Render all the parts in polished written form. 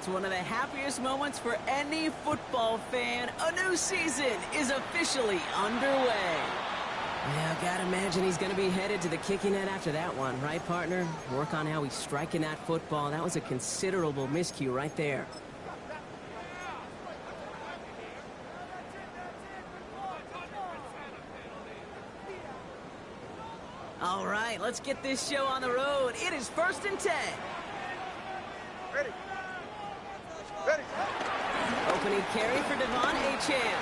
It's one of the happiest moments for any football fan. A new season is officially underway. Yeah, gotta imagine he's gonna be headed to the kicking net after that one, right, partner? Work on how he's striking that football. That was a considerable miscue right there. All right, let's get this show on the road. It is 1st and 10. Ready. Ready. Opening carry for Devon Achane.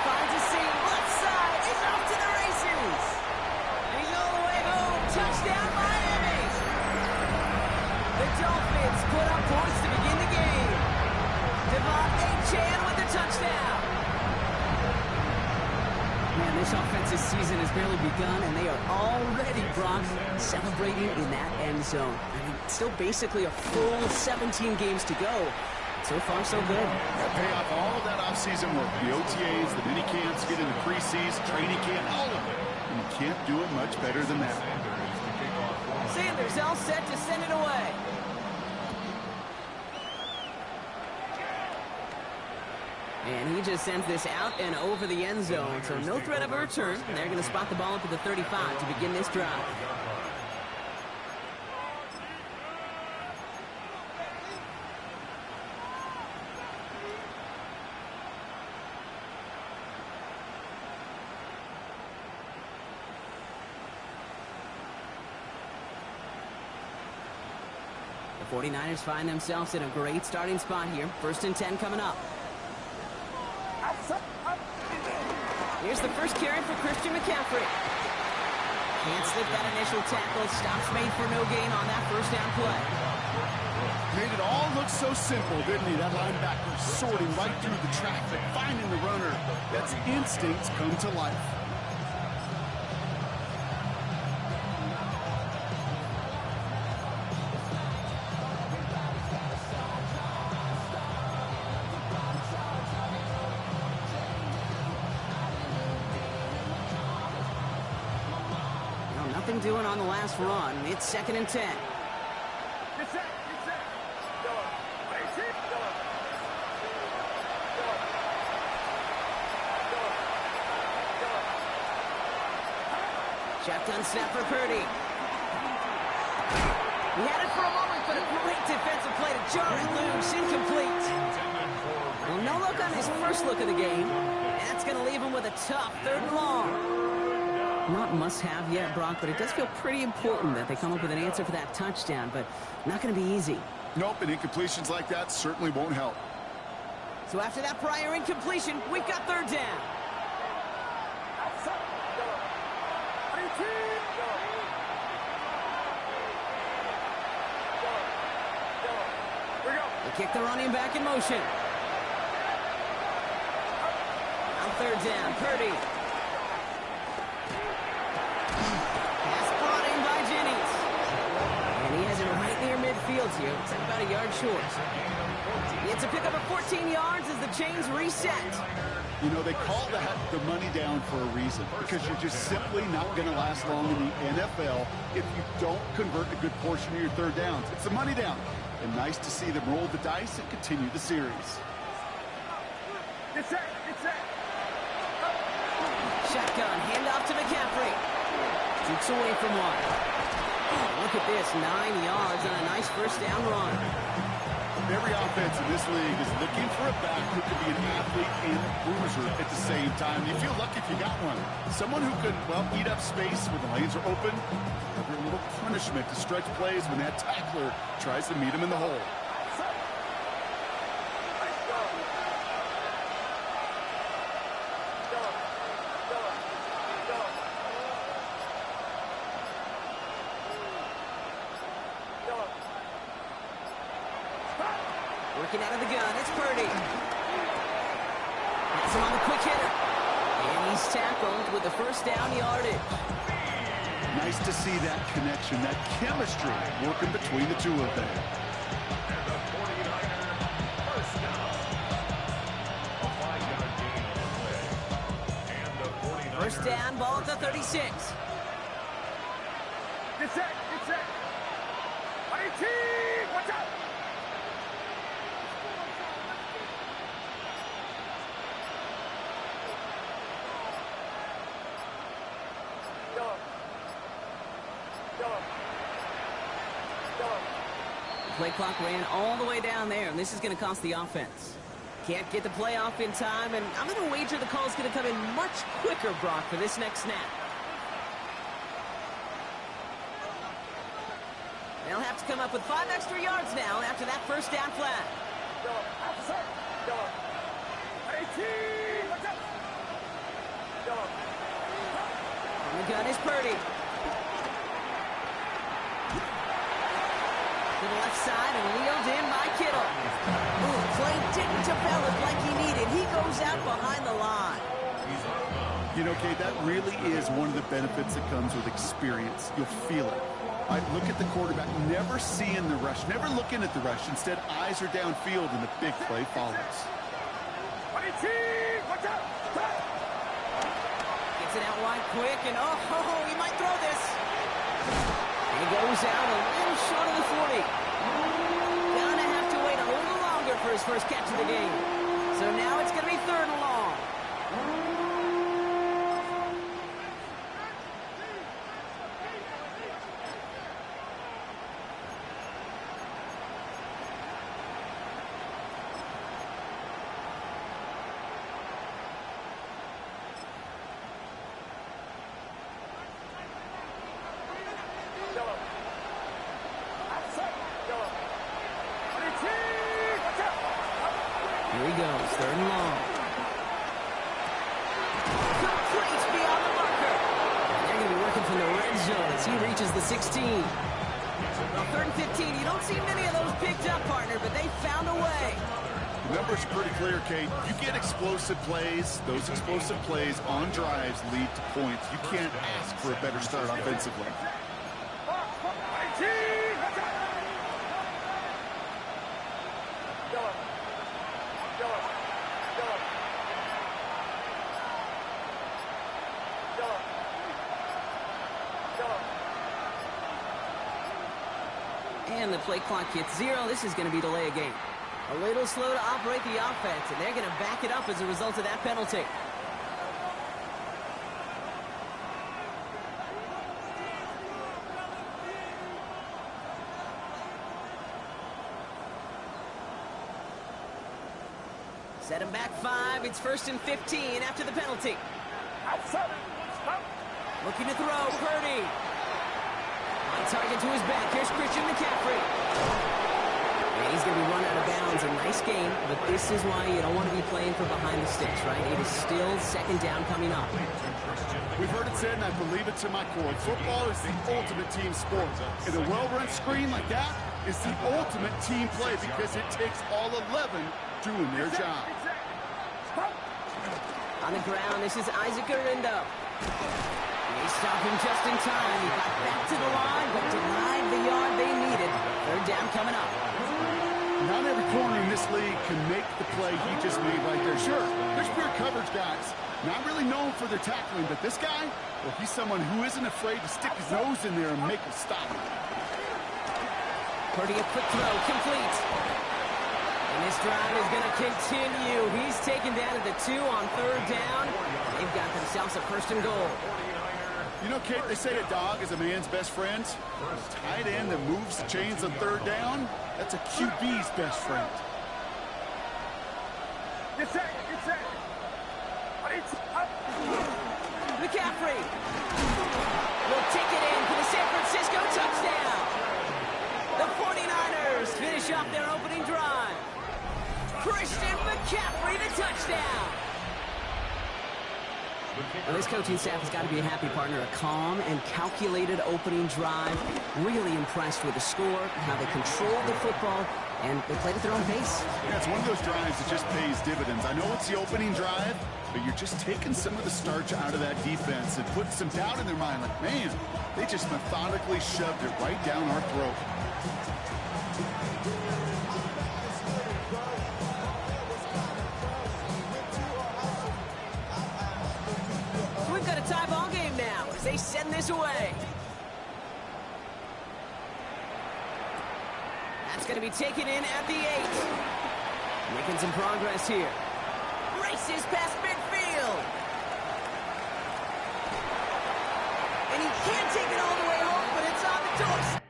Finds a seam, left side, is off to the races. He's all the way home. Touchdown, Miami. The Dolphins put up points to begin the game. Devon Achane with the touchdown. Man, this offensive season has barely begun, and they are already, Brock, celebrating in that end zone. I mean, still basically a full 17 games to go. So far, so good. Pay off all of that offseason work. The OTAs, the mini camps, getting the preseason, training camp, all of it. And you can't do it much better than that. Sanders all set to send it away. And he just sends this out and over the end zone, so no threat of a return. They're going to spot the ball up at the 35 to begin this drive. The 49ers find themselves in a great starting spot here. 1st and 10 coming up. Here's the first carry for Christian McCaffrey. Can't slip that initial tackle. Stops made for no gain on that first down play. Made it all look so simple, didn't he? That linebacker sorting right through the traffic, finding the runner. That's instincts come to life. Nothing doing on the last run. It's 2nd and 10. Shotgun snap for Purdy. He had it for a moment, but a great defensive play to jar it loose. Incomplete. Well, no look on his first look of the game. That's going to leave him with a tough 3rd and long. Not must-have yet, Brock, but it does feel pretty important that they come up with an answer for that touchdown, but not going to be easy. Nope, and incompletions like that certainly won't help. So after that prior incompletion, we've got 3rd down. They kick the running back in motion. On 3rd down, Purdy. Midfield here. It's about a yard short. It's a pickup of 14 yards as the chains reset. You know, they call that the money down for a reason, because you're just simply not going to last long in the NFL if you don't convert a good portion of your 3rd downs. It's the money down. And nice to see them roll the dice and continue the series. Shotgun, handoff to McCaffrey. Shoots away from one. Look at this, 9 yards on a nice first down run. Every offense in this league is looking for a back who can be an athlete and a bruiser at the same time. You feel lucky if you got one. Someone who can, well, eat up space when the lanes are open. A little punishment to stretch plays when that tackler tries to meet him in the hole. Working out of the gun, it's Purdy. Has him on the quick hitter. And he's tackled with the first down yardage. Nice to see that connection, that chemistry working between the two of them. First down, ball at the 36. Get set, get set. 18, Play clock ran all the way down there, and this is going to cost the offense. Can't get the play off in time, and I'm going to wager the call is going to come in much quicker, Brock, for this next snap. They'll have to come up with 5 extra yards now after that first down flat. On the gun is Purdy. To the left side and wheeled in by Kittle. Ooh, play didn't develop like he needed. He goes out behind the line. You know, Kate, that really is one of the benefits that comes with experience. You'll feel it. Look at the quarterback, never seeing the rush, never looking at the rush. Instead, eyes are downfield, and the big play follows. Gets it out wide quick, and he might throw this. He goes out a little short of the 40. Gonna have to wait a little longer for his first catch of the game. So now it's going to be 3rd and long. Here he goes, 3rd and long. Complete beyond the marker. They're going to be working from the red zone as he reaches the 16. Well, 3rd and 15, you don't see many of those picked up, partner, but they found a way. The numbers are pretty clear, Kate. You get explosive plays. Those explosive plays on drives lead to points. You can't ask for a better start offensively. And the play clock hits 0. This is going to be delay a game. A little slow to operate the offense, and they're going to back it up as a result of that penalty. Set him back 5. It's 1st and 15 after the penalty. Looking to throw, Purdy. On target to his back. Here's Christian McCaffrey. And he's going to be run out of bounds. A nice game, but this is why you don't want to be playing for behind the sticks, right? It is still 2nd down coming up. We've heard it said, and I believe it to my core. Football is the ultimate team sport. And a well-run screen like that is the ultimate team play because it takes all 11 doing their job. On the ground, this is Isaac Arindo. They stop him just in time. He got back to the line, but denied the yard they needed. 3rd down coming up. Not every corner in this league can make the play he just made right there. Sure, there's pure coverage guys. Not really known for their tackling, but this guy, well, he's someone who isn't afraid to stick his nose in there and make a stop. Purdy, a quick throw, complete. And this drive is going to continue. He's taken down at the 2 on 3rd down. They've got themselves a 1st and goal. You know, Kate, they say a dog is a man's best friend. A tight end that moves the chains on 3rd down, that's a QB's best friend. McCaffrey will take it in for the San Francisco touchdown. The 49ers finish off their opening drive. Christian McCaffrey, the touchdown. Well, this coaching staff has got to be a happy partner. A calm and calculated opening drive. Really impressed with the score, how they controlled the football, and they played at their own pace. Yeah, it's one of those drives that just pays dividends. I know it's the opening drive, but you're just taking some of the starch out of that defense and putting some doubt in their mind. Like, man, they just methodically shoved it right down our throat. We've got a tie ball game now as they send this away. That's going to be taken in at the 8. Making some progress here. Races past midfield. And he can't take it all the way home, but it's on the doorstep.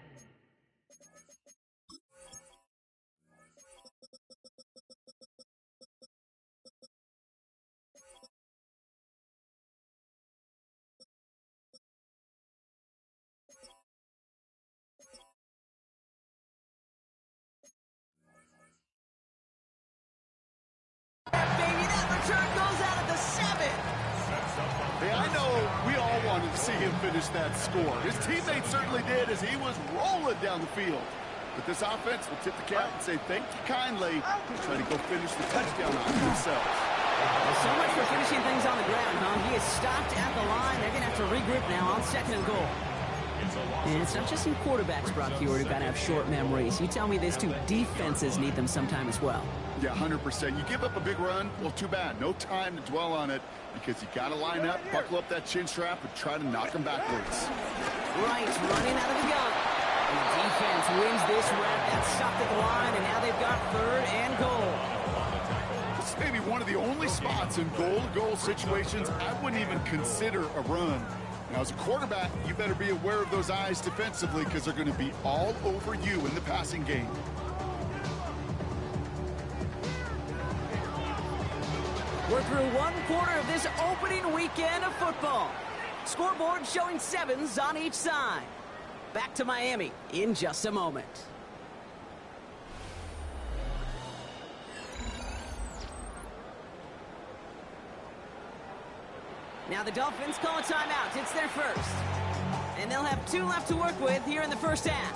Baby, that return goes out at the 7. Hey, I know we all wanted to see him finish that score. His teammates certainly did as he was rolling down the field. But this offense will tip the cap and say thank you kindly. Try to go finish the touchdown on themselves. Well, so much for finishing things on the ground, huh? He is stopped at the line. They're going to have to regroup now on 2nd and goal. And it's not just some quarterbacks, Brock Hewitt, who got to have short memories. You tell me these two defenses need them sometime as well. Yeah, 100%. You give up a big run, well, too bad. No time to dwell on it because you got to line up, buckle up that chin strap, and try to knock them backwards. Right, running out of the gun. And the defense wins this rep. That's stopped at the line, and now they've got 3rd and goal. This may be one of the only spots in goal-to-goal situations I wouldn't even consider a run. Now, as a quarterback, you better be aware of those eyes defensively because they're going to be all over you in the passing game. We're through 1 quarter of this opening weekend of football. Scoreboard showing 7s on each side. Back to Miami in just a moment. Now the Dolphins call a timeout. It's their first. And they'll have 2 left to work with here in the first half.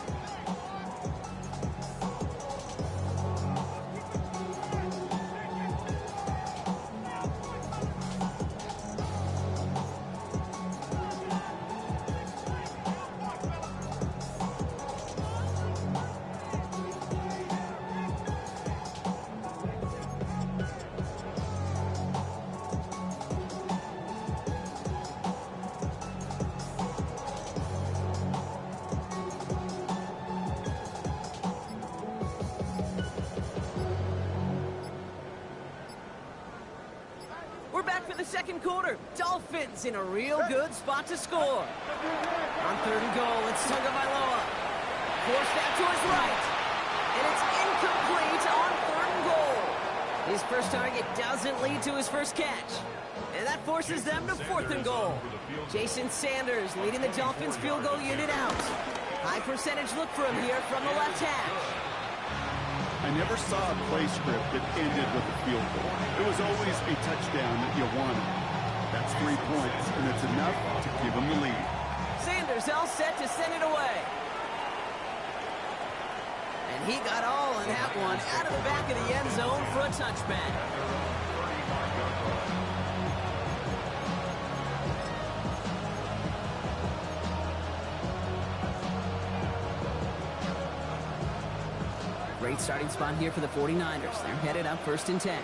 For the 2nd quarter, Dolphins in a real good spot to score. On 3rd and goal, it's Tagovailoa. Forced out to his right. And it's incomplete on 3rd and goal. His first target doesn't lead to his first catch. And that forces them to 4th and goal. Jason Sanders leading the Dolphins field goal unit out. High percentage look for him here from the left hash. I never saw a play script that ended with a field goal. It was always a touchdown that you wanted. That's 3 points, and it's enough to give them the lead. Sanders all set to send it away. And he got all in that one out of the back of the end zone for a touchback. Great starting spot here for the 49ers. They're headed up 1st and 10.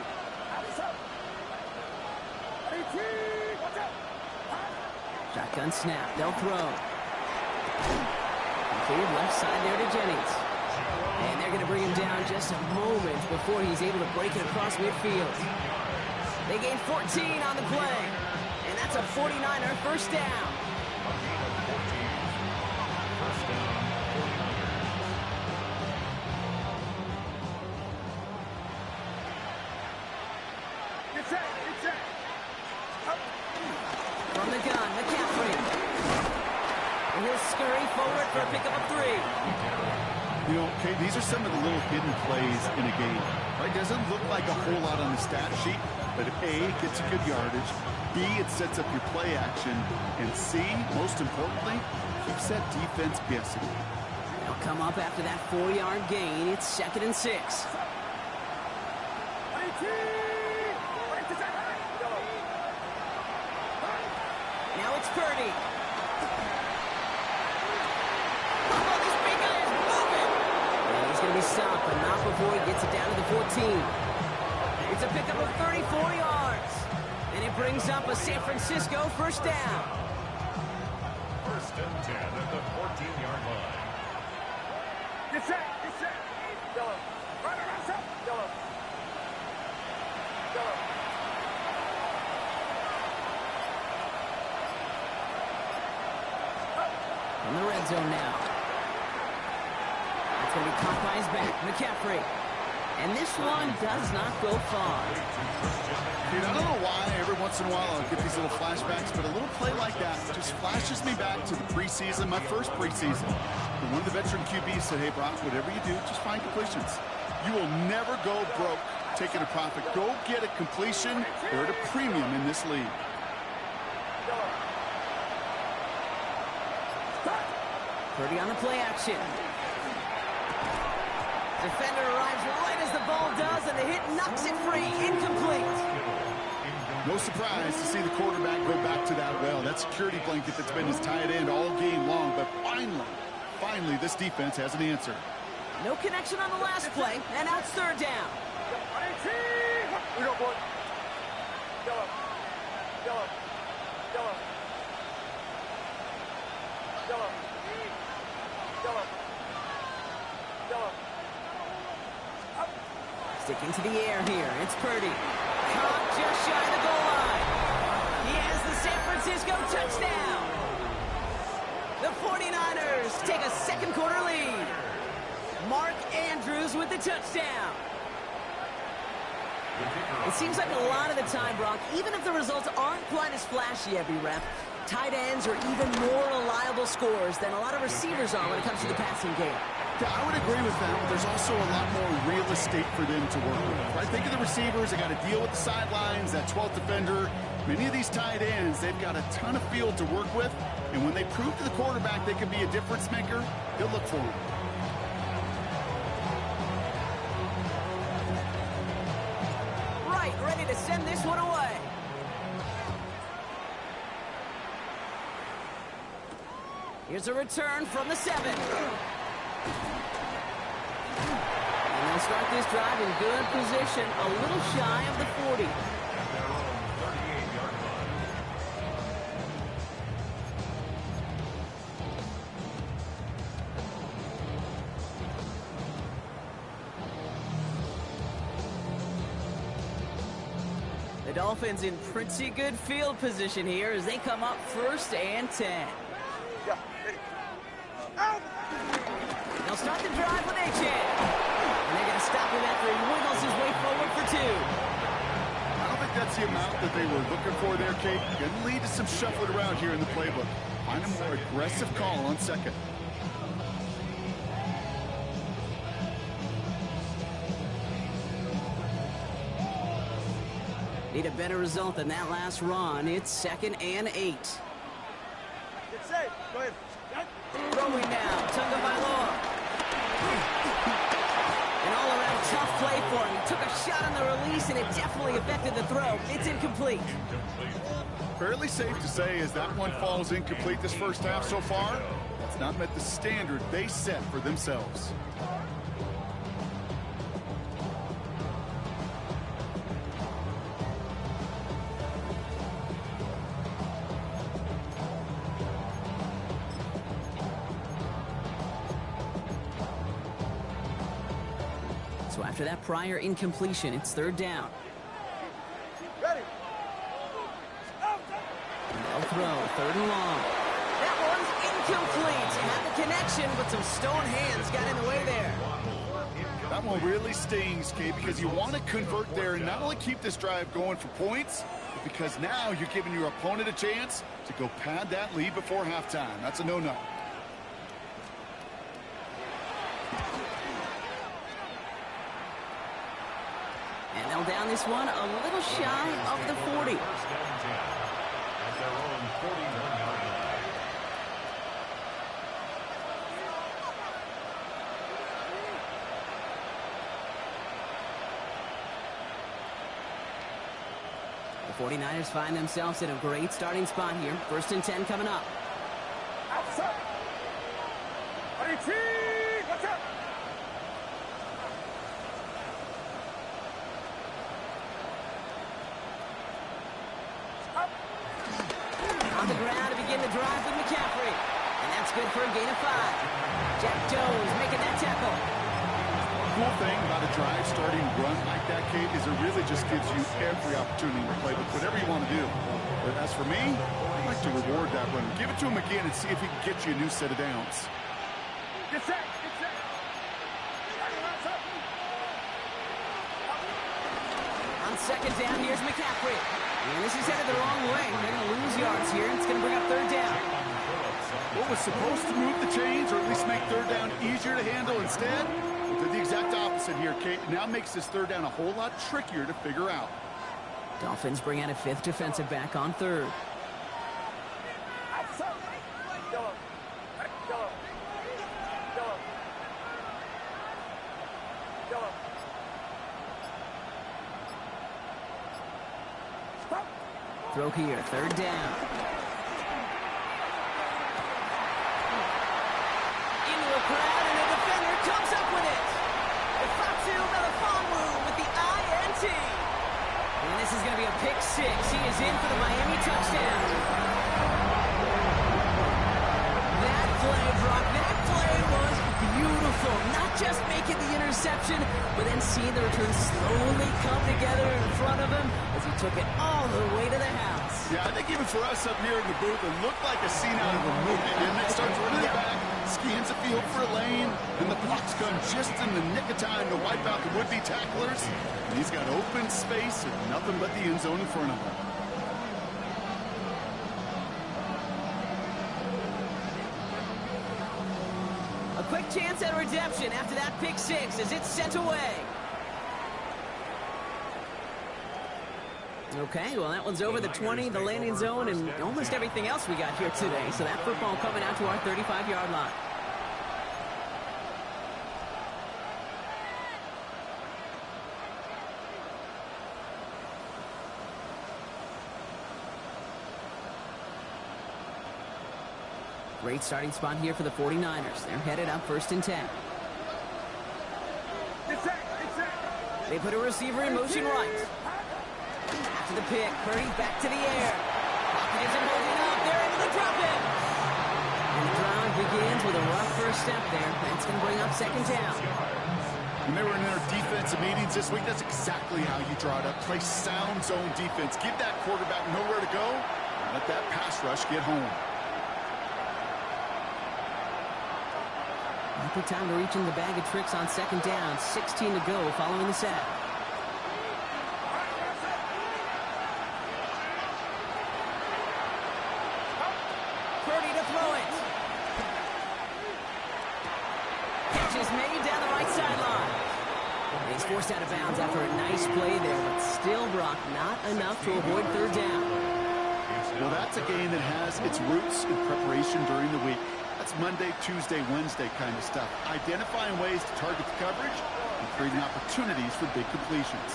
Shotgun snap. They'll throw. Completed left side there to Jennings. And they're going to bring him down just a moment before he's able to break it across midfield. They gain 14 on the play. And that's a 49er first down. From the gun, McCaffrey. And he'll scurry forward for a pickup of 3. You know, okay, these are some of the little hidden plays in a game. Right? Doesn't look like a whole lot on the stat sheet, but A, it gets you good yardage. B, it sets up your play action. And C, most importantly, keeps that defense guessing. They'll come up after that 4-yard gain. It's 2nd and 6. Now it's Purdy. Oh, this big guy is moving. And he's going to be stopped, but not before he gets it down to the 14. It's a pickup of 34 yards. And it brings up a San Francisco first down. 1st and 10 at the 14-yard line. Get set, get set. In the red zone now. It's going to be caught by his back. McCaffrey. And this one does not go far. Dude, I don't know why every once in a while I'll get these little flashbacks, but a little play like that just flashes me back to the preseason, my first preseason. And one of the veteran QBs said, hey, Brock, whatever you do, just find completions. You will never go broke taking a profit. Go get a completion. They're at a premium in this league. Purdy on the play action. Defender arrives right as the ball does, and the hit knocks it free. Incomplete. No surprise to see the quarterback go back to that well. That security blanket that's been his tight end all game long. But finally, this defense has an answer. No connection on the last play, and now it's third down. We go, boy. Yellow. Yellow. Yellow. Yellow. Yellow. Yellow. Sticking to the air here. It's Purdy. Caught just shy of the goal line. He has the San Francisco touchdown. The 49ers take a second quarter lead. Mark Andrews with the touchdown. It seems like a lot of the time, Brock, even if the results aren't quite as flashy every rep, tight ends are even more reliable scorers than a lot of receivers are when it comes to the passing game. Yeah, I would agree with that, but there's also a lot more real estate for them to work with. Right? Think of the receivers. They got to deal with the sidelines, that 12th defender. Many of these tight ends, they've got a ton of field to work with, and when they prove to the quarterback they can be a difference maker, he'll look for him. Right, ready to send this one away. Here's a return from the 7. And they'll start this drive in good position, a little shy of the 40. The Dolphins in pretty good field position here as they come up 1st and 10. Yeah, ready. Out! They'll start the drive with H.A. And they're going to stop him after he wiggles his way forward for 2. I don't think that's the amount that they were looking for there, Kate. Going to lead to some shuffling around here in the playbook. Find a more aggressive call on second. Need a better result than that last run. It's 2nd and 8. Get safe. Go ahead. Throwing now. Tagovailoa. An all-around tough play for him. He took a shot on the release, and it definitely affected the throw. It's incomplete. Fairly safe to say as that one falls incomplete this first half so far, it's not met the standard they set for themselves. So after that prior incompletion, it's 3rd down. Ready. No throw, 3rd and long. That one's incomplete. Had the connection, but some stone hands got in the way there. That one really stings, Kate, because you want to convert there and not only keep this drive going for points, but because now you're giving your opponent a chance to go pad that lead before halftime. That's a no-no. And they'll down this one a little shy of the 40. The 49ers find themselves in a great starting spot here. 1st and 10 coming up. Outside. Ready, T. Watch out. On the ground to begin the drive with McCaffrey. And that's good for a gain of 5. Jack Jones making that tackle. Cool thing about a drive starting run like that, Kate, is it really just gives you every opportunity to play with whatever you want to do. But as for me, I'd like to reward that run. Give it to him again and see if he can get you a new set of downs. Get set. Get set. On second down, here's McCaffrey. And this is headed the wrong way. They're going to lose yards here, and it's going to bring up third down. What was supposed to move the chains, or at least make third down easier to handle instead, did the exact opposite here, Kate. Now makes this third down a whole lot trickier to figure out. Dolphins bring out a fifth defensive back on third. Throw here, third down. Into a crowd, and the defender comes up with it. Fatu Melifonwu with the INT. And this is going to be a pick six. He is in for the Miami touchdown. That play, Brock, that play was beautiful. Not just making the interception, but then seeing the return slowly come together in front of him as he took it all the way to the house. Yeah, I think even for us up here in the booth, it looked like a scene out of a movie. And it starts running it back, scans the field for a lane, and the blocks come just in the nick of time to wipe out the would-be tacklers. And he's got open space and nothing but the end zone in front of him. A quick chance at redemption after that pick six as it's sent away. Okay, well, that one's over the 20, the landing zone, and almost everything else we got here today. So that football coming out to our 35-yard line. Great starting spot here for the 49ers. They're headed up 1st and 10. They put a receiver in motion right. After the pick, Purdy back to the air. Pocket isn't holding up. They're able to drop it. And the drive begins with a rough first step there. That's going to bring up second down. When they were in their defensive meetings this week, that's exactly how you draw it up. Play sound zone defense. Give that quarterback nowhere to go. And let that pass rush get home. Good time to reach in the bag of tricks on second down. 16 to go following the sack. Purdy to throw it. Catch is made down the right sideline. He's forced out of bounds after a nice play there, but still, Brock, not enough to avoid third down. Well, that's a game that has its roots in preparation during the week. That's Monday, Tuesday, Wednesday kind of stuff. Identifying ways to target the coverage and creating opportunities for big completions.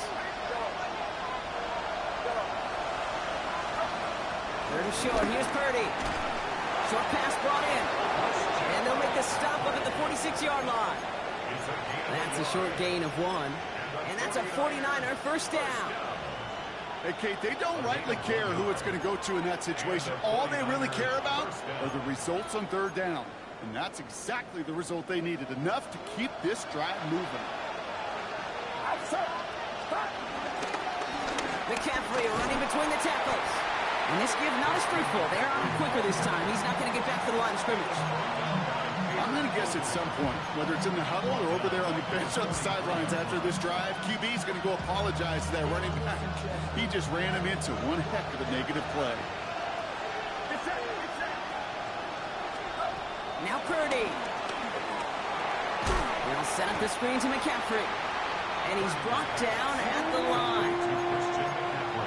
Third and short. Here's Purdy. Short pass brought in. And they'll make the stop up at the 46-yard line. That's a short gain of 1. And that's a 49er first down. Hey, Kate, they don't rightly care who it's going to go to in that situation. All they really care about are the results on third down. And that's exactly the result they needed. Enough to keep this drive moving. McCaffrey running between the tackles. And this give not as fruitful. They're on quicker this time. He's not going to get back to the line of scrimmage. I'm going to guess at some point, whether it's in the huddle or over there on the bench on the sidelines after this drive, QB's going to go apologize to that running back. He just ran him into one heck of a negative play. Now Purdy. They'll set up the screen to McCaffrey. And he's brought down at the line.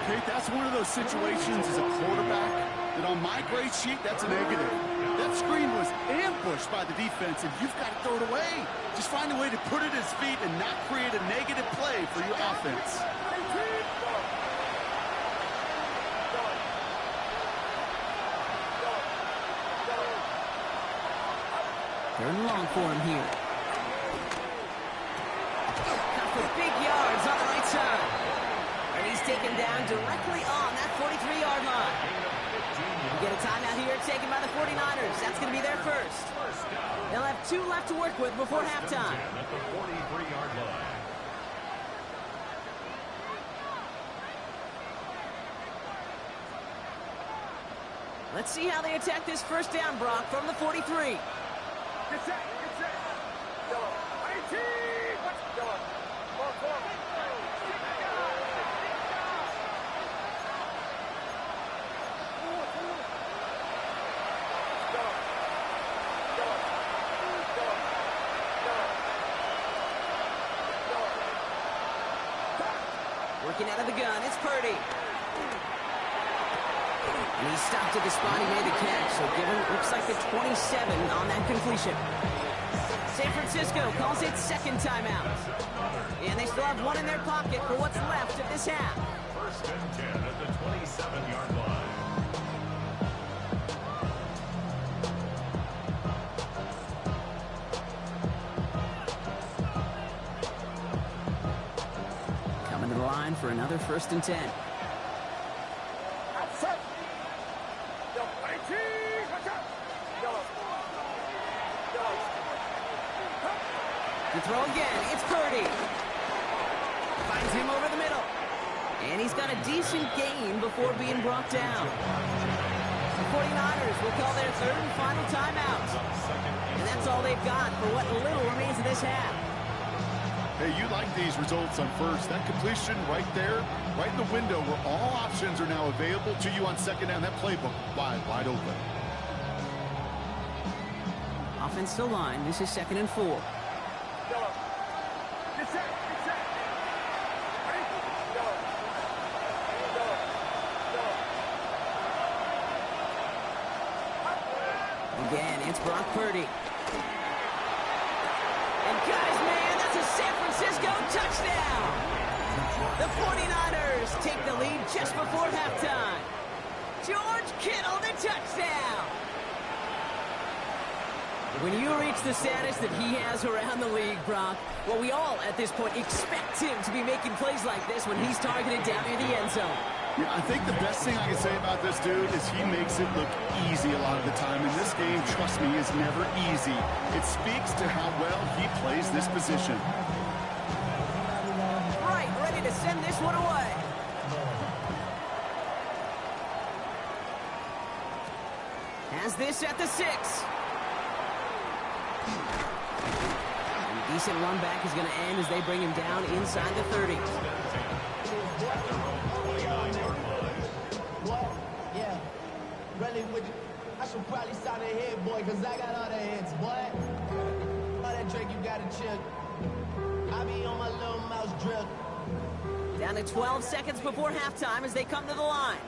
Okay, that's one of those situations as a quarterback that on my grade sheet, that's a negative. That screen was ambushed by the defense, and you've got to throw it away. Just find a way to put it at his feet and not create a negative play for your offense. Third and long for him here. Got for big yards on the right side. And he's taken down directly on that 43-yard line. We get a timeout here taken by the 49ers. That's going to be their first. They'll have 2 left to work with before halftime. At the 43-yard line. Let's see how they attack this first down, Brock, from the 43. Get set, get set. Yellow. 18. Watch yellow. Forward. Working out of the gun, it's Purdy. And he stopped at the spot he made the catch, so give him, looks like the 27 on that completion. San Francisco calls it second timeout. And they still have one in their pocket for what's left of this half. First and 10 at the 27-yard line. Coming to the line for another first and 10. Outside. Yellow. 18. Watch out. Yellow. To throw again, it's Purdy. Finds him over the middle. And he's got a decent gain before being brought down. The 49ers will call their third and final timeout. And that's all they've got for what little remains of this half. Hey, you like these results on first. That completion right there, right in the window where all options are now available to you on second down. That playbook wide open. Offensive line, this is 2nd and 4. Yellow. Get set, get set. Ready? Yellow. Again, it's Brock Purdy. And guys, man, that's a San Francisco touchdown! The 49ers take the lead just before halftime. George Kittle, the touchdown! When you reach the status that he has around the league, Brock, well, we all, at this point, expect him to be making plays like this when he's targeted down near the end zone. Yeah, I think the best thing I can say about this dude is he makes it look easy a lot of the time. And this game, trust me, is never easy. It speaks to how well he plays this position. Right, ready to send this one away. Has this at the 6. A decent run back is going to end as they bring him down inside the 30. What? Yeah. Really, I should probably sign a head, boy, because I got all the heads, boy. All that Drake, you got to chill. I be on my little mouse drill. Down to 12 seconds before halftime as they come to the line.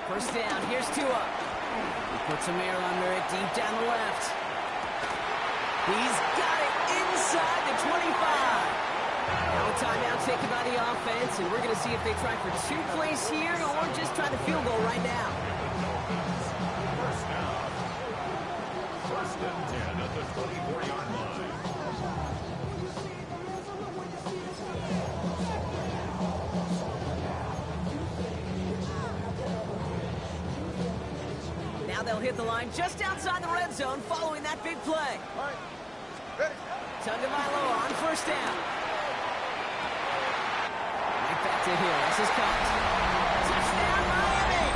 First down, here's Tua. He puts some air under it deep down the left. He's got it inside the 25. Now a timeout taken by the offense, and we're going to see if they try for 2 plays here or just try the field goal right now. First down. First and 10 at the 24-yard line. Now they'll hit the line just outside the red zone following that big play. All right. Ready? Tagovailoa on first down. Right back to Hill. This is caught. Touchdown, Miami!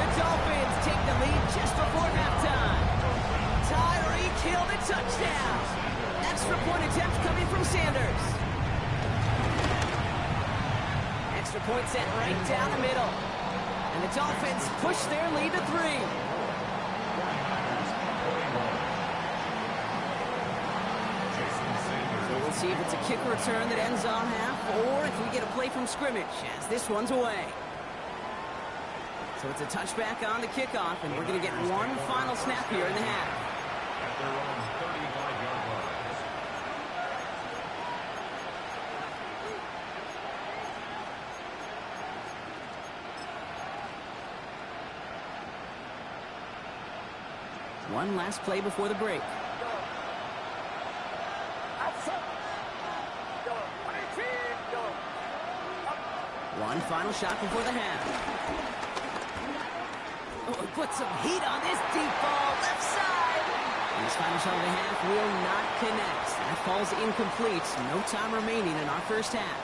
The Dolphins take the lead just before halftime. Tyreek Hill, the touchdown. Extra point attempt coming from Sanders. Extra point set right down the middle. And the Dolphins push their lead to 3. So we'll see if it's a kick return that ends on half, or if we get a play from scrimmage, as this one's away. So it's a touchback on the kickoff, and we're going to get one final snap here in the half. At their own 35-yard line. One last play before the break. Outside. Yellow. 18. Yellow. One final shot before the half. Oh, put some heat on this deep ball, left side. And this final shot of the half will not connect. That falls incomplete. No time remaining in our first half.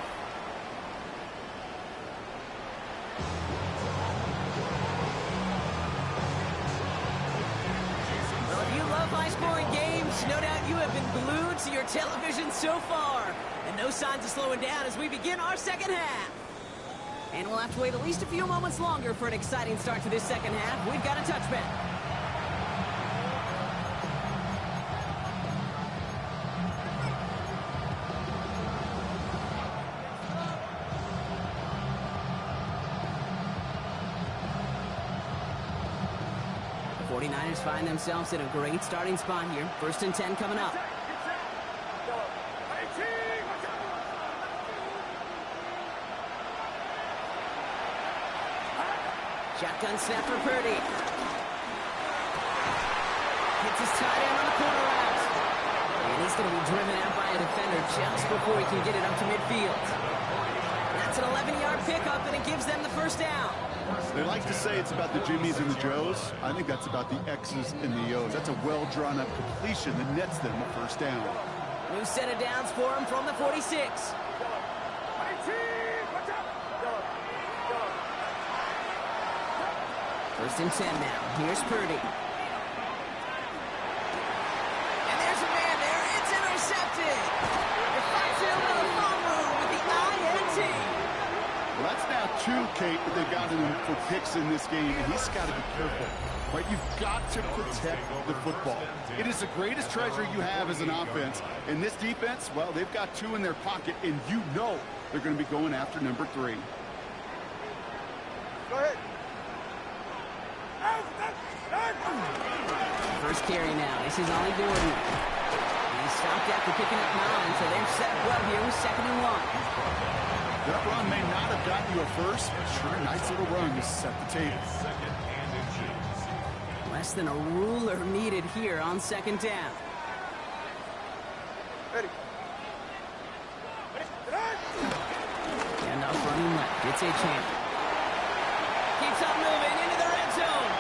glued to your television so far. And no signs of slowing down as we begin our second half. And we'll have to wait at least a few moments longer for an exciting start to this second half. We've got a touchback. The 49ers find themselves in a great starting spot here. 1st and 10 coming up. Shotgun snap for Purdy. Hits his tight end on the corner route. And he's going to be driven out by a defender just before he can get it up to midfield. That's an 11-yard pickup, and it gives them the first down. They like to say it's about the Jimmies and the Joes. I think that's about the X's and the O's. That's a well-drawn-up completion that nets them a first down. New set of downs for him from the 46. First and 10 now. Here's Purdy. And there's a man there. It's intercepted. The finds him in the phone room with the INT. Well, that's now 2, Kate, that they've got him for picks in this game, and he's got to be careful. Right? You've got to protect the football. It is the greatest treasure you have as an offense. And this defense, well, they've got 2 in their pocket, and you know they're going to be going after number 3. Go ahead. First carry now. This is Ollie Gordon. He stopped after picking up 9, so they're set up well here with 2nd and 1. That run may not have gotten you a first, but sure, nice little run to set the table. Less than a ruler needed here on 2nd down. Ready. And off running left. It's a champ. Keeps on moving into the red zone.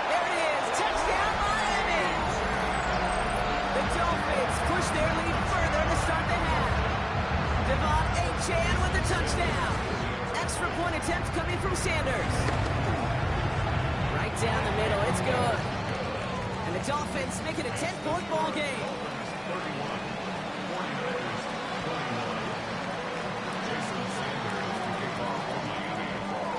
There it is. Touchdown, Miami. The Dolphins push their lead further to start the half. Devon Achane with the touchdown. Extra point attempt coming from Sanders. Right down the middle. It's good. And the Dolphins make it a 10-point ball game. 31. 49ers, 21. Jason Sanders to kick off the Miami ball.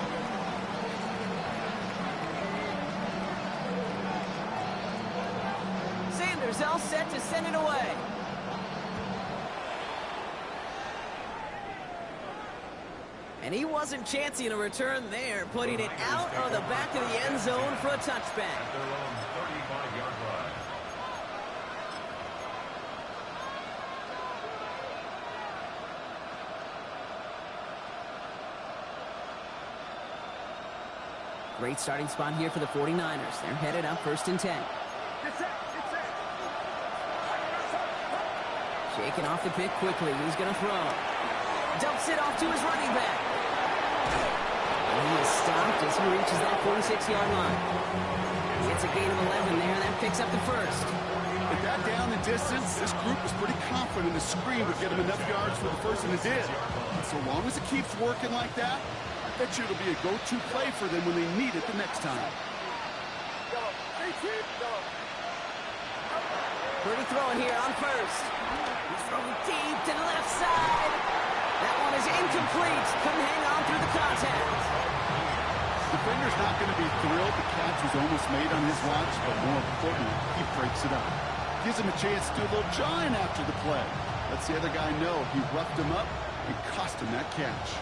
Sanders all set to send it away. And he wasn't chancing a return there, putting it out of the back of the end zone for a touchback. At their own 35-yard line. Great starting spot here for the 49ers. They're headed up 1st and 10. Shaking off the pick quickly. He's going to throw. Dumps it off to his running back. And he is stopped as he reaches that 46-yard line. Gets a gain of 11 there. That picks up the first. With that down the distance, this group was pretty confident the screen would get him enough yards for the first, and it did. And so long as it keeps working like that, I bet you it'll be a go-to play for them when they need it the next time. Purdy throwing here on first. He's throwing deep to the left side. That one is incomplete. Couldn't hang on through the contact. Defender's not going to be thrilled the catch was almost made on his watch, but more importantly, he breaks it up. Gives him a chance to do a little jawing after the play. Lets the other guy know he roughed him up and cost him that catch.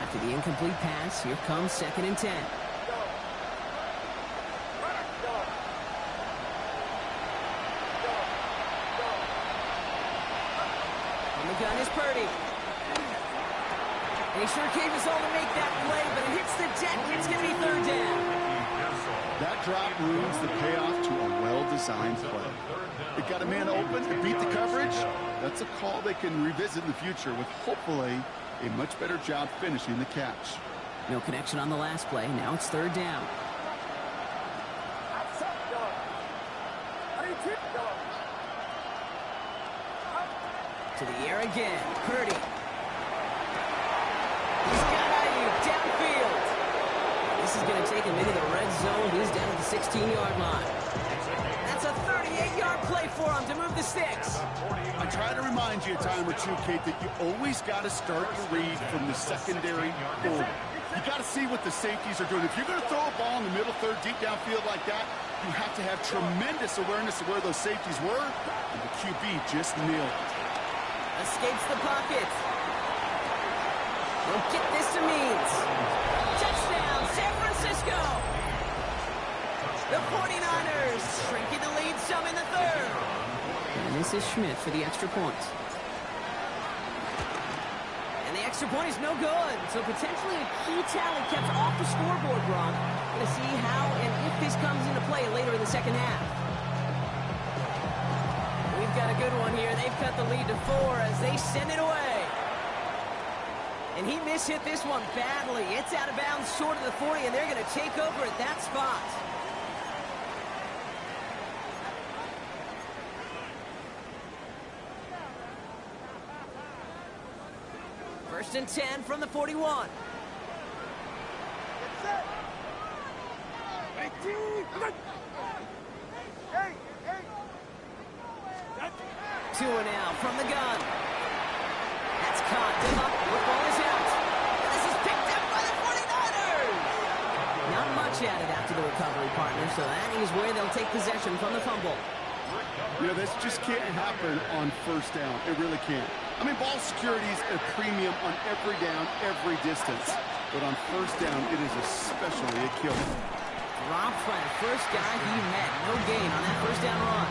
After the incomplete pass, here comes 2nd and 10. On the gun is Purdy. And he sure gave us all to make that play, but it hits the deck. It's going to be 3rd down. That drop ruins the payoff to a well-designed play. It got a man open to beat the coverage. That's a call they can revisit in the future with hopefully a much better job finishing the catch. No connection on the last play. Now it's 3rd down. To the air again. Purdy. He's got Ayuk downfield. This is going to take him into the red zone. He's down at the 16-yard line. That's a 38-yard play for him to move the sticks. I try to remind you a time or two, Kate, that you always got to start your read from the secondary forward. You got to see what the safeties are doing. If you're going to throw a ball in the middle third, deep downfield like that, you have to have tremendous awareness of where those safeties were, and the QB just nailed it. Escapes the pocket. We'll get this to Means. Touchdown, San Francisco. The 49ers shrinking the lead some in the third. And this is Schmidt for the extra point. And the extra point is no good. So potentially a key tally kept off the scoreboard, Brock. Going to see how and if this comes into play later in the second half. We've got a good one here. They've cut the lead to 4 as they send it away. And he mishit this one badly. It's out of bounds short of the 40, and they're going to take over at that spot. First and 10 from the 41. Two and out from the gun. That's caught. Good luck. Football is out. And this is picked up by the 49ers. Not much added after the recovery, partner, so that is where they'll take possession from the fumble. You know, this just can't happen on first down. It really can't. I mean, ball security is a premium on every down, every distance. But on first down, it is especially a killer. Dropped by the first guy he met. No gain on that first down run.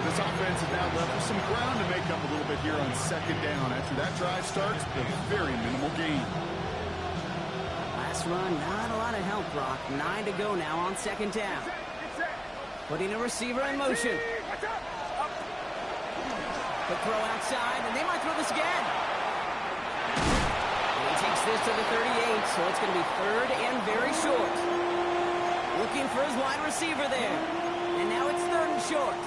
This offense is now left with some ground to make up a little bit here on second down. After that drive starts, a very minimal gain. Last run, not a lot of help, Brock. 9 to go now on second down. Putting a receiver in motion. The throw outside, and they might throw this again. And he takes this to the 38, so it's going to be third and very short. Looking for his wide receiver there. And now it's third and short.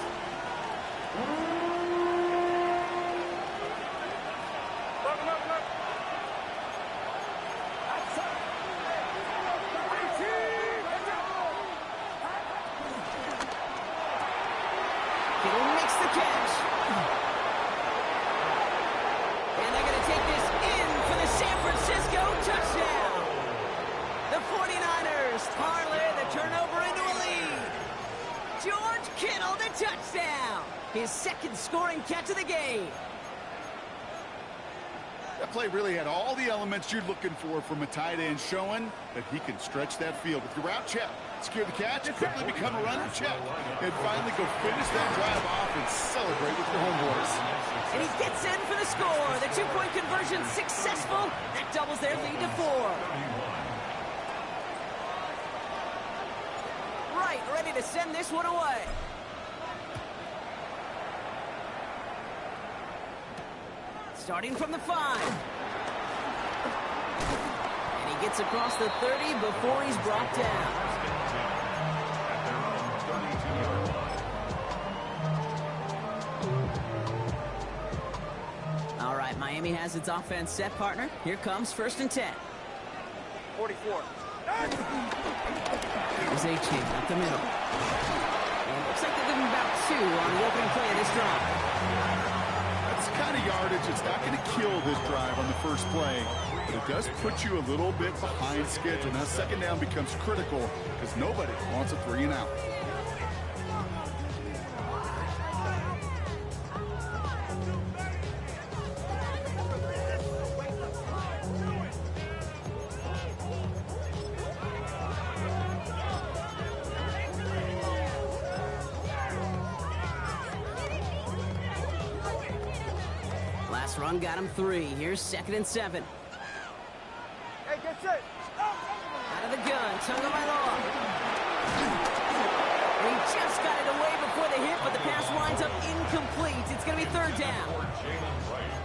Kittle makes the catch. And they're going to take this in for the San Francisco touchdown. The 49ers parlay the turnover into a lead. George Kittle, the touchdown. His second scoring catch of the game. That play really had all the elements you're looking for from a tight end, showing that he can stretch that field with your route check, secure the catch, quickly become a runner check, and finally go finish that drive off and celebrate with your homeboys. And he gets in for the score. The two-point conversion successful. That doubles their lead to 4. Right, ready to send this one away. Starting from the 5. And he gets across the 30 before he's brought down. All right, Miami has its offense set, partner. Here comes first and 10. 44. Here's A-Chain up the middle. And looks like they're giving about 2 on the opening play of this drive. That's the kind of yardage it's not going to kill this drive on the first play, but it does put you a little bit behind schedule. Now second down becomes critical because nobody wants a 3 and out. Last run got him 3. Here's second and 7. Hey, get set. Out of the gun, Tagovailoa. He just got it away before the hit, but the pass winds up incomplete. It's going to be third down.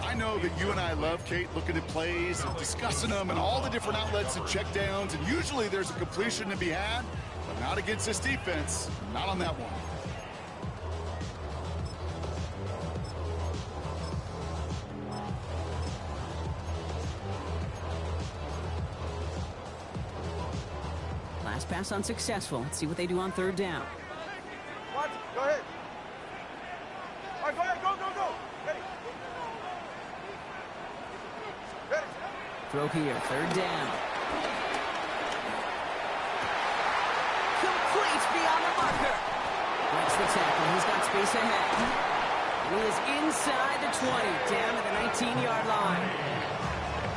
I know that you and I love, Kate, looking at plays and discussing them and all the different outlets and checkdowns, and usually there's a completion to be had, but not against this defense. Not on that one. Last pass unsuccessful. Let's see what they do on third down. Throw here, third down. Complete beyond the marker. Breaks the tackle. He's got space ahead. He is inside the 20, down to the 19-yard line.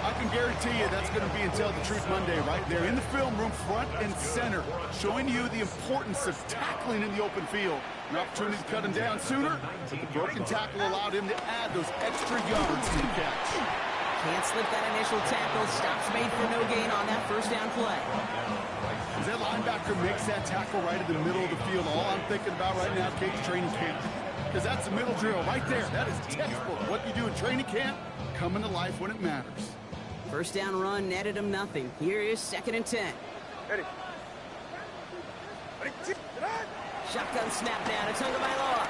I can guarantee you that's going to be Until the Truth Monday right there in the film room, front and center, showing you the importance of tackling in the open field. An opportunity to cut him down sooner, but the broken tackle allowed him to add those extra yards to the catch. Can't slip that initial tackle. Stops made for no gain on that first down play. As that linebacker makes that tackle right in the middle of the field, all I'm thinking about right now, Kate's training camp. Because that's a middle drill right there. That is textbook. What you do in training camp, coming to life when it matters. First down run netted him nothing. Here is 2nd and 10. Ready. Shotgun snap now to Tagovailoa.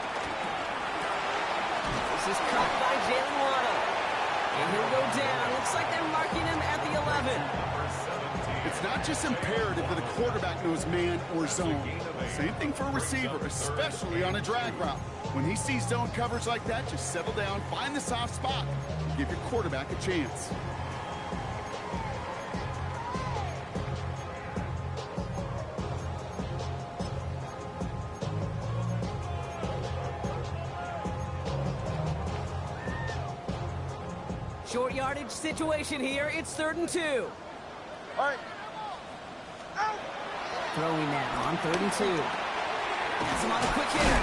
This is caught by Jalen Waddle. And he'll go down. Looks like they're marking him at the 11. It's not just imperative that a quarterback knows man or zone. Same thing for a receiver, especially on a drag route. When he sees zone coverage like that, just settle down, find the soft spot, and give your quarterback a chance. Short yardage situation here. It's 3rd and 2. All right. Throwing now on 3rd and 2. Has him on the quick hitter.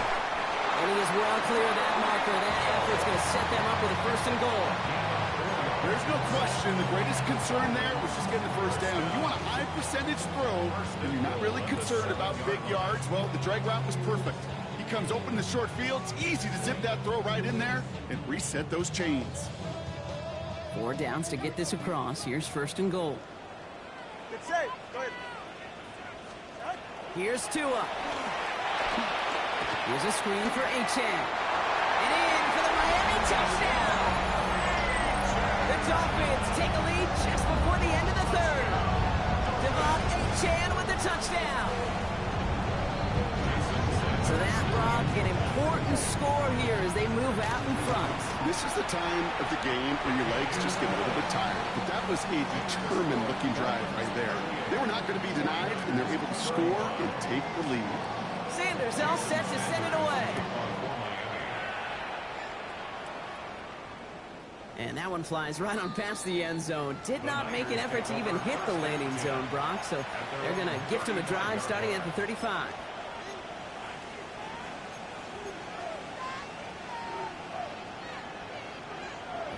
And he is well clear of that marker. That effort's going to set them up with a 1st and goal. There's no question the greatest concern there was just getting the first down. You want a high percentage throw, and you're not really concerned about big yards. Well, the drag route was perfect. He comes open in the short field. It's easy to zip that throw right in there and reset those chains. 4 downs to get this across. Here's 1st and goal. Get safe. Go ahead. Here's Tua. Here's a screen for Achane. And in for the Miami touchdown. The Dolphins take a lead just before the end of the 3rd. Devon Achane with the touchdown. So that brought an important score here as they move out in front. This is the time of the game when your legs just get a little bit tired. But that was a determined-looking drive right there. They were not going to be denied, and they're able to score and take the lead. Sanders all set to send it away. And that one flies right on past the end zone. Did not make an effort to even hit the landing zone, Brock. So they're going to gift him a drive starting at the 35.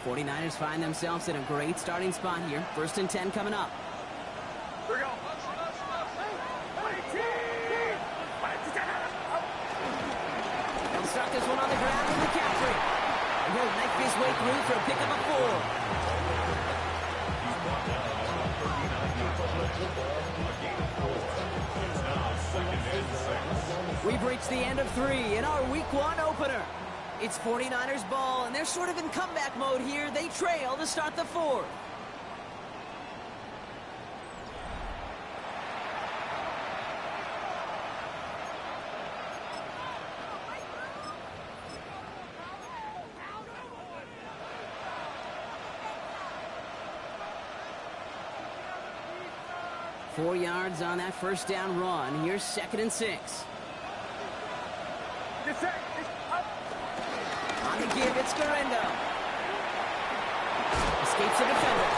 The 49ers find themselves in a great starting spot here. 1st and 10 coming up. Here we go. They'll start this one on the ground with McCaffrey. And he'll make his way through for a pickup of 4. We've reached the end of 3 in our Week 1 opener. It's 49ers ball, and they're sort of in comeback mode here. They trail to start the 4th. Four yards on that first down run. Here's 2nd and 6. Get set. On the give, it's Garendo. Escapes the defender.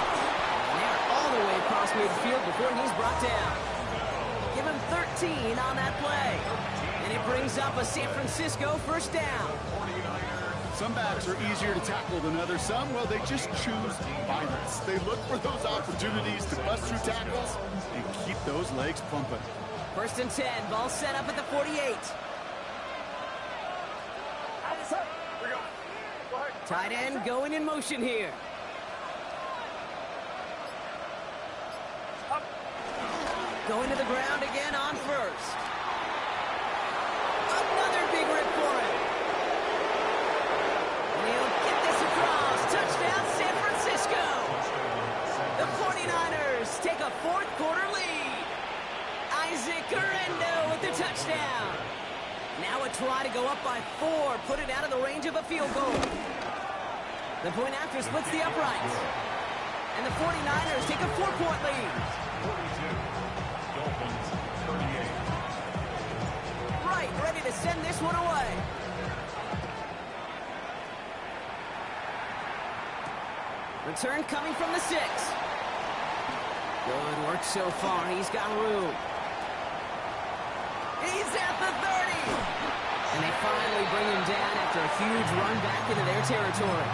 And they're all the way across midfield before he's brought down. Give him 13 on that play. And it brings up a San Francisco first down. Some backs are easier to tackle than others. Some, well, they just choose violence. They look for those opportunities to bust through tackles and keep those legs pumping. 1st and 10, ball set up at the 48. Tight end going in motion here. Going to the ground again on 1st. Another big rip for him. And he'll get this across. Touchdown, San Francisco. The 49ers take a 4th quarter lead. Isaac Garendo with the touchdown. Now a try to go up by 4. Put it out of the range of a field goal. The point after splits the uprights. And the 49ers take a 4-point lead. 42. Dolphins, 38. Right, ready to send this one away. Return coming from the 6. Good work so far. He's got room. He's at the 30. And they finally bring him down after a huge run back into their territory.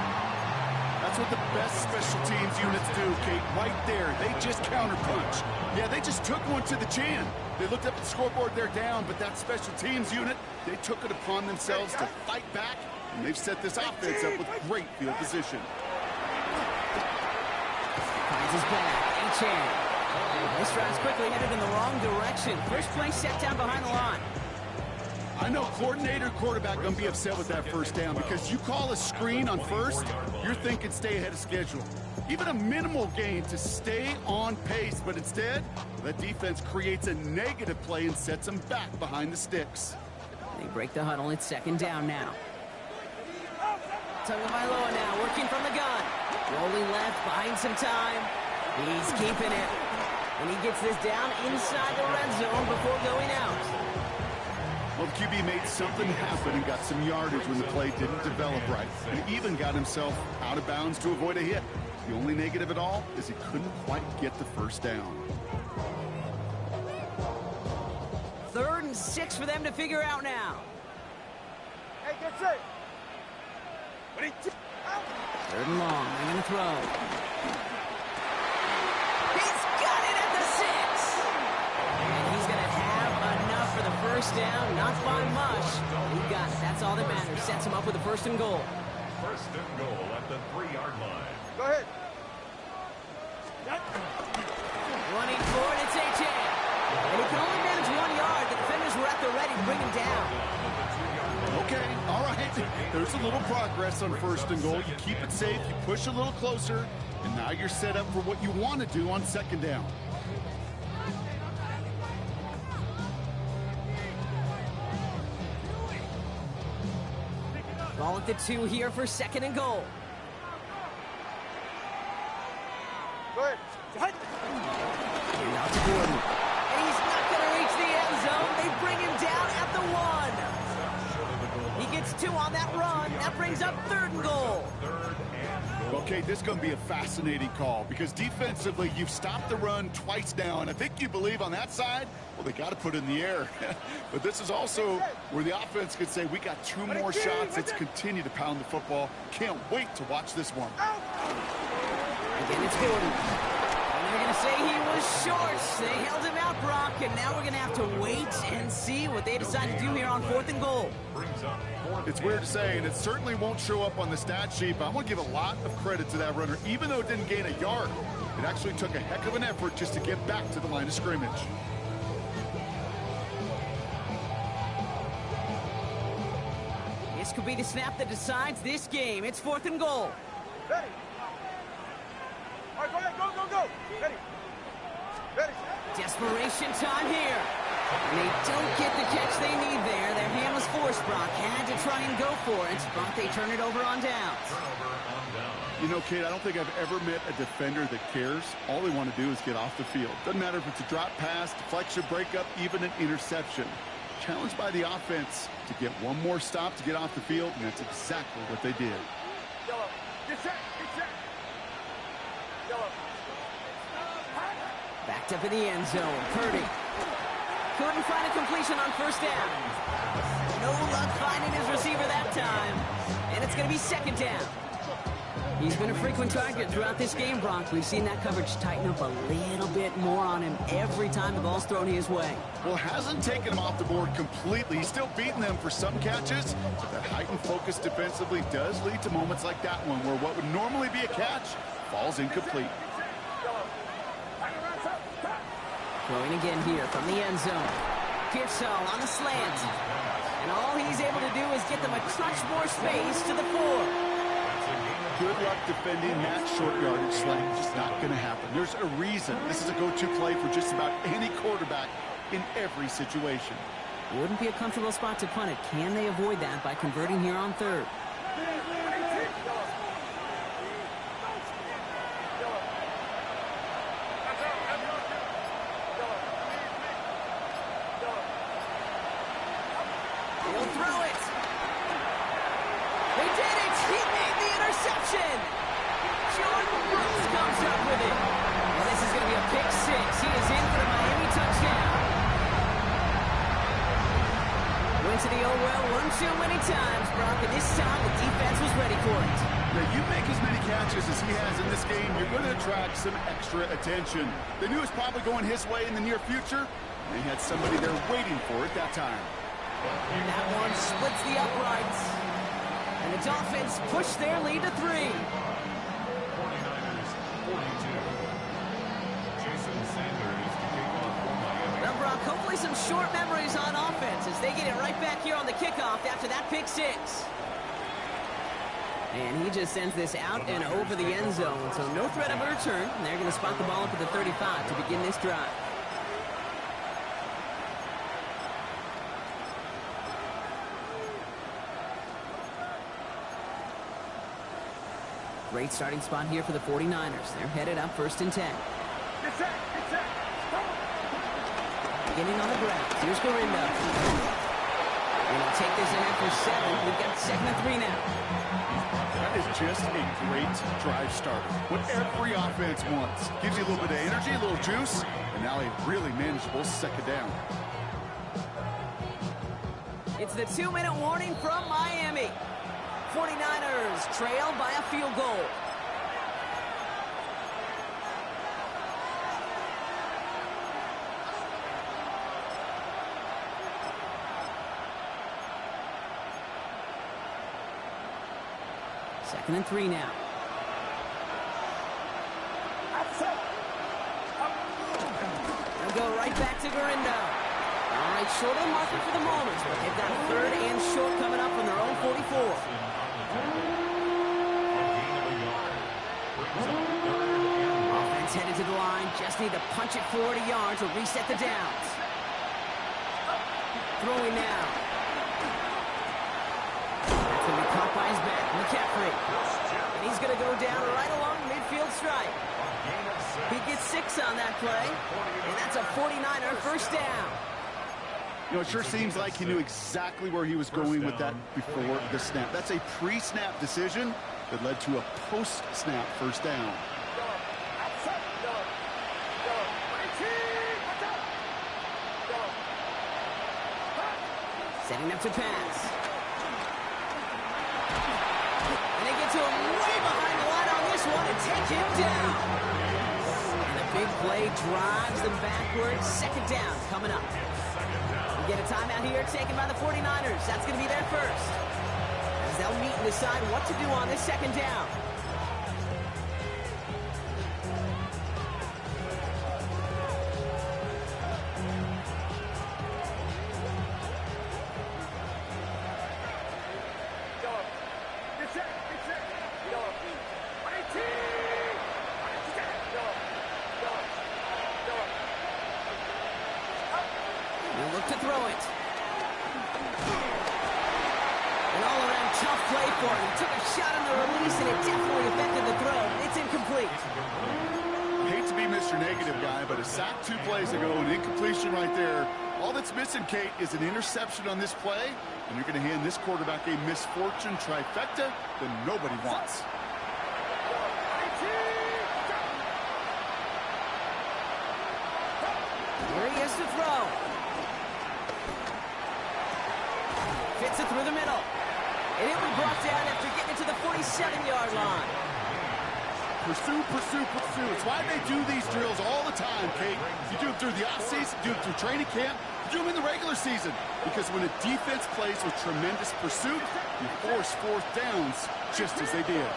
That's what the best special teams units do, Kate. Right there, they just counterpunch. Yeah, they just took one to the chin. They looked up at the scoreboard, they're down, but that special teams unit, they took it upon themselves to fight back, and they've set this offense up with great field position. Finds his back. A-Chan. This drive's quickly headed in the wrong direction. First play set down behind the line. I know coordinator quarterback going to be upset with that first down because you call a screen on first, you're thinking stay ahead of schedule. Even a minimal gain to stay on pace, but instead, the defense creates a negative play and sets them back behind the sticks. They break the huddle. It's second down now. Tagovailoa now working from the gun. Rolling left, buying some time. He's keeping it. And he gets this down inside the red zone before going out. Well, the QB made something happen and got some yardage when the play didn't develop right. And even got himself out of bounds to avoid a hit. The only negative at all is he couldn't quite get the first down. 3rd and 6 for them to figure out now. Hey, get set. 3rd and long. They're going to throw. He's got it at the 6. And he's going to have enough for the first down. Not by much. He got it. That's all that matters. Sets him up with a 1st and goal. 1st and goal at the 3-yard line. Go ahead. Running forward, it's A-Chan. And he can only manage 1 yard. The defenders were at the ready to bring him down. Okay, all right. There's a little progress on 1st and goal. You keep it safe, you push a little closer, and now you're set up for what you want to do on 2nd down. Ball at the 2 here for 2nd and goal. Go ahead. And out to Gordon. And he's not going to reach the end zone. They bring him down at the 1. He gets 2 on that run. That brings up 3rd and goal. Okay, this is going to be a fascinating call because defensively, you've stopped the run twice now, and I think you believe on that side, well, they got to put it in the air. But this is also where the offense could say, we got 2 more shots. Let's continue to pound the football. Can't wait to watch this one. Again, it's Gordon. And they're going to say he was short. They held him out, Brock, and now we're going to have to wait and see what they decide to do here on 4th and goal. It's weird to say, and it certainly won't show up on the stat sheet, but I want to give a lot of credit to that runner. Even though it didn't gain a yard, it actually took a heck of an effort just to get back to the line of scrimmage. This could be the snap that decides this game. It's 4th and goal. Ready. All right, go ahead. Go, go, go. Ready. Ready. Desperation time here. And they don't get the catch they need there. Their hand was forced, Brock. Had to try and go for it, but they turn it over on downs. You know, Kate, I don't think I've ever met a defender that cares. All they want to do is get off the field. Doesn't matter if it's a drop pass, deflection, breakup, even an interception. Challenged by the offense to get one more stop to get off the field, and that's exactly what they did. Yellow. Get set. Get set. Yellow. Backed up in the end zone. Purdy. Couldn't find a completion on 1st down. No luck finding his receiver that time. And it's going to be 2nd down. He's been a frequent target throughout this game, Brock. We've seen that coverage tighten up a little bit more on him every time the ball's thrown his way. Well, hasn't taken him off the board completely. He's still beating them for some catches, but that heightened focus defensively does lead to moments like that one where what would normally be a catch falls incomplete. Throwing again here from the end zone. Pearsall on the slant. And all he's able to do is get them a touch more space to the 4. Good luck defending that short yardage slant. Just not going to happen. There's a reason. This is a go-to play for just about any quarterback in every situation. Wouldn't be a comfortable spot to punt it. Can they avoid that by converting here on 3rd? interception. Jordan Brooks comes up with it. Well, this is going to be a pick six. He is in for the Miami touchdown. Went to the old well one too many times, Brock, and this time the defense was ready for it. Now, you make as many catches as he has in this game, you're going to attract some extra attention. They knew it was probably going his way in the near future. They had somebody there waiting for it that time. That one splits the uprights. And the Dolphins push their lead to 3. 49ers 42. Jason Sanders to kick off for Miami. Well, Brock, hopefully some short memories on offense as they get it right back here on the kickoff after that pick six. And he just sends this out and over the end zone, so no threat of a return. And they're going to spot the ball up at the 35 to begin this drive. Great starting spot here for the 49ers. They're headed up 1st and 10. Get set, get set. Beginning on the ground. Here's Gorindo. And he'll take this ahead for 7. We've got 2nd and 3 now. That is just a great drive starter. What every offense wants. Gives you a little bit of energy, a little juice, and now a really manageable 2nd down. It's the 2-minute warning from Miami. 49ers trail by a field goal. Second and 3 now. They'll go right back to Gorindo. All right, short of the marker for the moment, but they've got a 3rd and short coming up from their own 44. Offense headed to the line. Just need to punch it 40 yards or reset the downs. Throwing now. That's going to be caught by his back, McCaffrey. And he's going to go down right along the midfield stripe. He gets 6 on that play, and that's a 49er 1st down. You know, it sure seems like he knew exactly where he was going with that before the snap. That's a pre-snap decision that led to a post-snap 1st down. Setting up to pass. And they get to him way behind the line on this one and take him down. And a big play drives them backwards. 2nd down coming up. We get a timeout here taken by the 49ers. That's going to be their first. As they'll meet and decide what to do on this 2nd down. They'll look to throw it. An all-around tough play for him. He took a shot on the release, and it definitely affected the throw. It's incomplete. I hate to be Mr. Negative guy, but a sack 2 plays ago, an incompletion right there. All that's missing, Kate, is an interception on this play, and you're going to hand this quarterback a misfortune trifecta that nobody wants. Here he is to throw. Fits it through the middle. And it will be brought down after getting it to the 47-yard line. Pursue, pursue, pursue. It's why they do these drills all the time, Kate. You do them through the offseason, you do them through training camp, you do them in the regular season. Because when a defense plays with tremendous pursuit, you force 4th downs just as they did.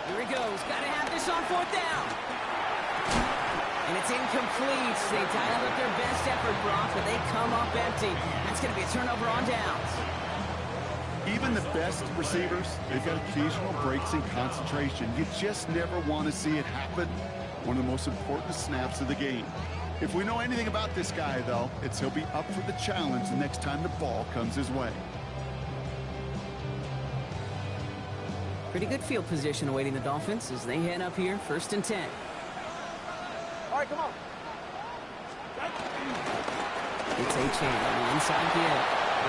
Here he goes. Got to have this on 4th down. And it's incomplete. They dialed up their best effort, Brock, but they come up empty. That's going to be a turnover on downs. Even the best receivers, they've got occasional breaks in concentration. You just never want to see it happen. One of the most important snaps of the game. If we know anything about this guy, though, it's he'll be up for the challenge the next time the ball comes his way. Pretty good field position awaiting the Dolphins as they head up here, 1st and 10. All right, come on. It's A-Chain on the inside here.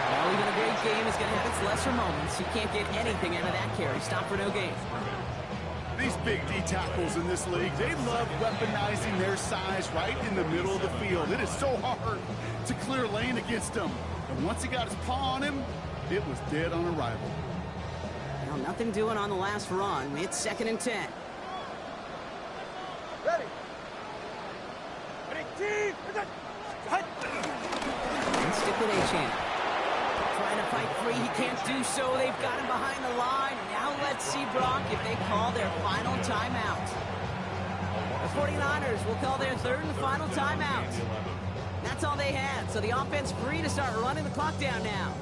Well, even a great game is going to have its lesser moments. You can't get anything out of that carry. Stop for no gain. These big D tackles in this league, they love weaponizing their size right in the middle of the field. It is so hard to clear lane against them. And once he got his paw on him, it was dead on arrival. Well, nothing doing on the last run. It's 2nd and 10. Ready. Ready, team. And stick with A-Chan. Trying to fight free. He can't do so. They've got him behind the line. Now let's see, Brock, if they call their final timeout. The 49ers will call their 3rd and final timeout. That's all they had. So the offense free to start running the clock down now.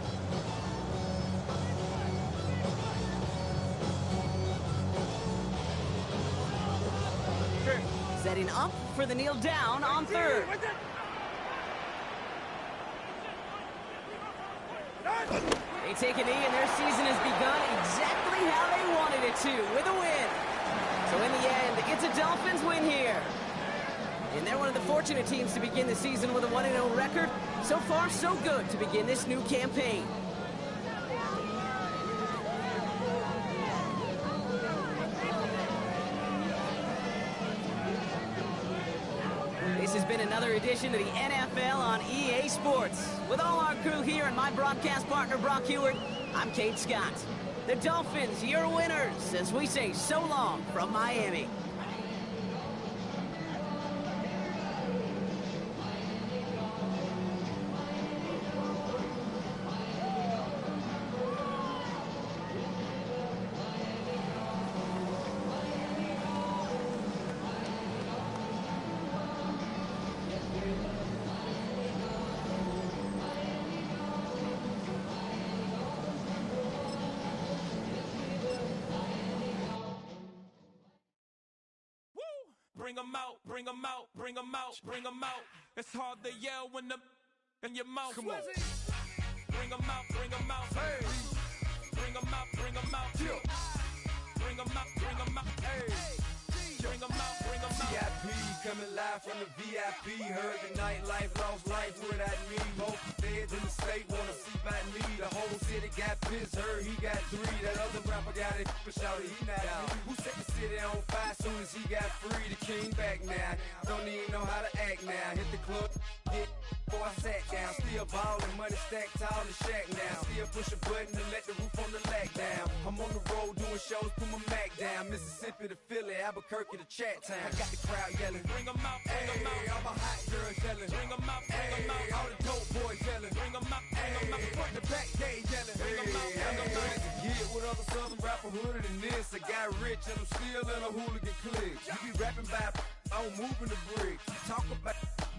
Setting up for the kneel down on 3rd. They take a knee, and their season has begun exactly how they wanted it to, with a win. So in the end, it's a Dolphins win here. And they're one of the fortunate teams to begin the season with a 1-0 record. So far, so good to begin this new campaign. This has been another edition of the NFL on EA Sports. With all our crew here and my broadcast partner, Brock Heward, I'm Kate Scott. The Dolphins, your winners, as we say so long from Miami. Bring 'em out, bring 'em out, bring 'em out, bring 'em out. It's hard to yell when the in your mouth. Come on. Bring 'em out, bring 'em out. Hey. Bring 'em out, bring 'em out. Yeah. Bring 'em out, bring 'em out. Hey. Bring 'em out, bring 'em out. VIP coming live from the VIP. Heard the nightlife, lost life without me. Both feds in the state wanna see by me. The whole city got pissed, heard he got 3. That other rapper got it, but shouted he not out. Who set the city on fire soon as he got free? The king back now, don't even know how to act now. Hit the club, hit before I sat down. Still ballin', money stacked tall in the shack now. Still push a button to let the roof on the lag down. I'm on the road doing shows, put my Mac down. Mississippi to Philly, Albuquerque to Chat Town. I got the crowd yelling, Bring 'em out, bring 'em out. all my hot girls yelling, Bring 'em out, bring 'em out. all the dope boys yelling, Bring 'em out, bring 'em out. front to back, they yelling. Bring 'em out, bring 'em out. Get with other southern rapper hooded than this. I got rich and I'm still in a hooligan clique. You be rapping by, I'm moving the bricks. Talk about,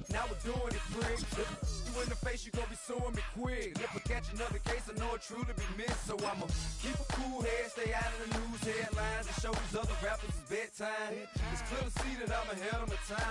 now we're doing it, pricks. You in the face, you gon' be suing me quick. If I catch another case, I know it truly be missed. So I'ma keep a cool head, stay out of the news headlines, and show these other rappers it's bedtime. It's clear to see that I'm ahead of my time.